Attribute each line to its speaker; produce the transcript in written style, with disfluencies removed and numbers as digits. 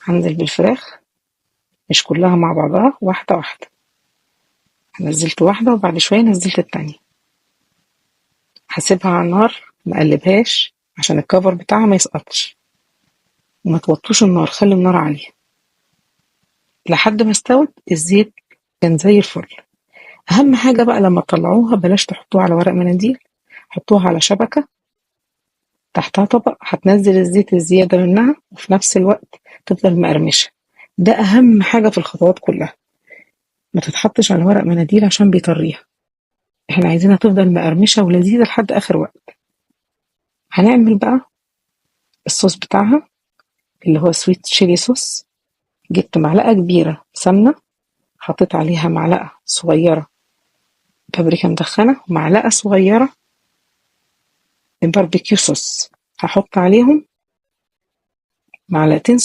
Speaker 1: هنزل بالفراخ مش كلها مع بعضها، واحدة واحدة. نزلت واحدة وبعد شوية نزلت التانية. هسيبها على النار، مقلبهاش عشان الكفر بتاعها ما يسقطش، وما توطوش النار، خلي النار عالية لحد ما استوت. الزيت كان زي الفل. اهم حاجة بقى لما تطلعوها بلاش تحطوها على ورق مناديل، حطوها على شبكة تحتها طبق، هتنزل الزيت الزيادة منها وفي نفس الوقت تفضل مقرمشة. ده اهم حاجة في الخطوات كلها، ما تتحطش على ورق مناديل عشان بيطريها. احنا عايزينها تفضل مقرمشة ولذيذة لحد اخر وقت. هنعمل بقى الصوص بتاعها اللي هو سويت تشيلي صوص. جبت معلقة كبيرة سمنة، حطيت عليها معلقة صغيرة بابريكا مدخنة ومعلقة صغيرة من باربيكيو صوص. هحط عليهم معلقتين